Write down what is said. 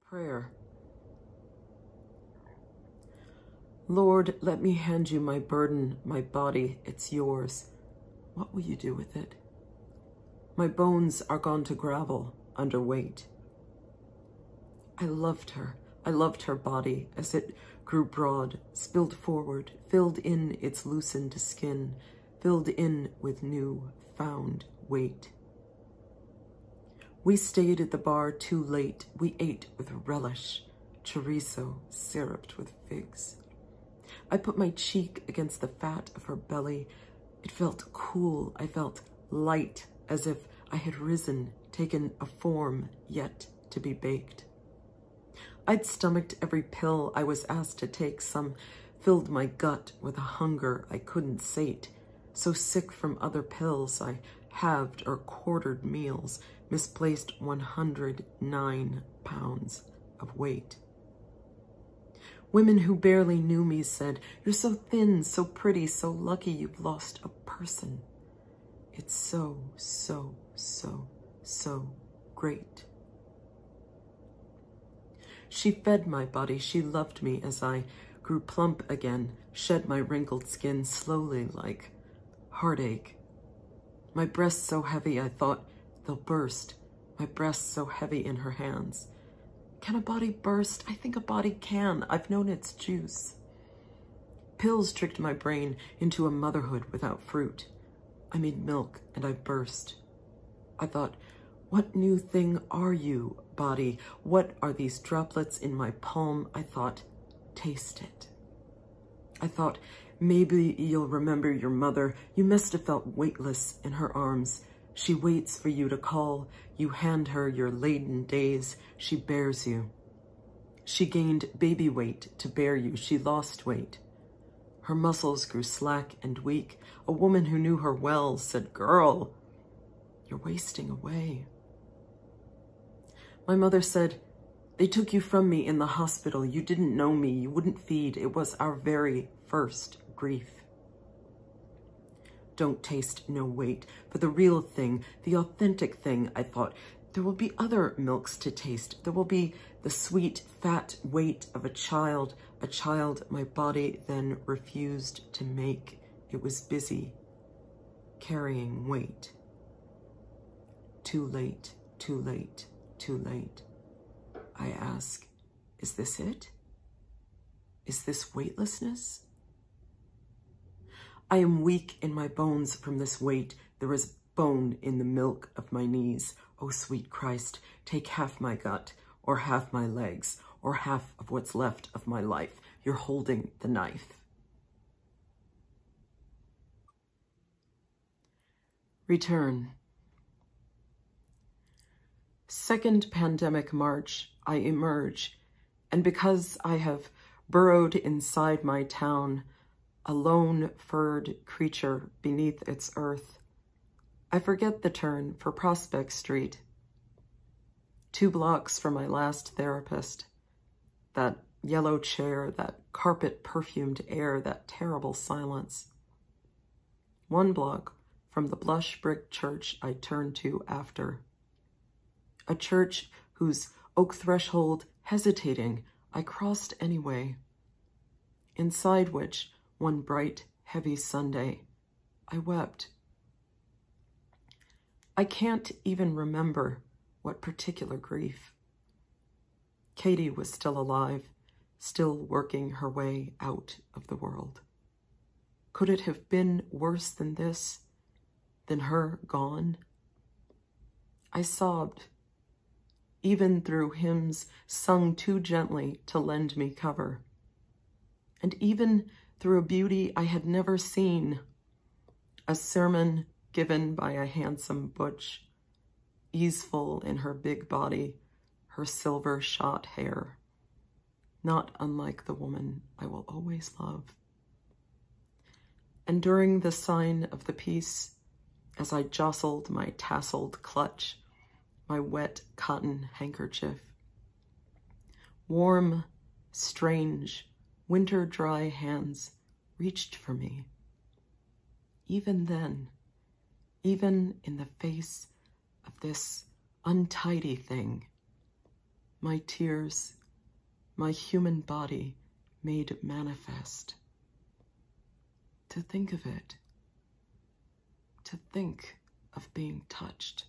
Prayer. Lord, let me hand you my burden, my body, it's yours. What will you do with it? My bones are gone to gravel, underweight. I loved her body as it grew broad, spilled forward, filled in its loosened skin, filled in with new found weight. We stayed at the bar too late. We ate with relish, chorizo syruped with figs. I put my cheek against the fat of her belly. It felt cool. I felt light, as if I had risen, taken a form yet to be baked. I'd stomached every pill I was asked to take. Some filled my gut with a hunger I couldn't sate. So sick from other pills, I halved or quartered meals, misplaced 109 pounds of weight. Women who barely knew me said, "You're so thin, so pretty, so lucky you've lost a person. It's so, so, so, so great." She fed my body. She loved me as I grew plump again, shed my wrinkled skin slowly like heartache. My breasts so heavy I thought they'll burst. My breasts so heavy in her hands. Can a body burst? I think a body can. I've known its juice. Pills tricked my brain into a motherhood without fruit. I made milk and I burst. I thought, what new thing are you, body? What are these droplets in my palm? I thought, taste it. I thought, maybe you'll remember your mother. You must have felt weightless in her arms. She waits for you to call. You hand her your laden days. She bears you. She gained baby weight to bear you. She lost weight. Her muscles grew slack and weak. A woman who knew her well said, "Girl, you're wasting away." My mother said, "They took you from me in the hospital. You didn't know me. You wouldn't feed. It was our very first grief." Don't taste no weight. For the real thing, the authentic thing, I thought, there will be other milks to taste. There will be the sweet, fat weight of a child my body then refused to make. It was busy carrying weight. Too late, too late, too late. I ask, is this it? Is this weightlessness? I am weak in my bones from this weight. There is bone in the milk of my knees. Oh, sweet Christ, take half my gut, or half my legs, or half of what's left of my life. You're holding the knife. Return. Second pandemic March, I emerge, and because I have burrowed inside my town, a lone furred creature beneath its earth, I forget the turn for Prospect Street. 2 blocks from my last therapist, that yellow chair, that carpet-perfumed air, that terrible silence. 1 block from the blush brick church I turned to after. A church whose oak threshold, hesitating, I crossed anyway. Inside which, one bright, heavy Sunday, I wept. I can't even remember what particular grief. Katie was still alive, still working her way out of the world. Could it have been worse than this, than her gone? I sobbed, even through hymns sung too gently to lend me cover, and even through a beauty I had never seen, a sermon given by a handsome butch, easeful in her big body, her silver-shot hair, not unlike the woman I will always love. And during the sign of the peace, as I jostled my tasseled clutch, my wet cotton handkerchief, warm, strange, winter-dry hands reached for me. Even then, even in the face of this untidy thing, my tears, my human body made manifest. To think of it, to think of being touched.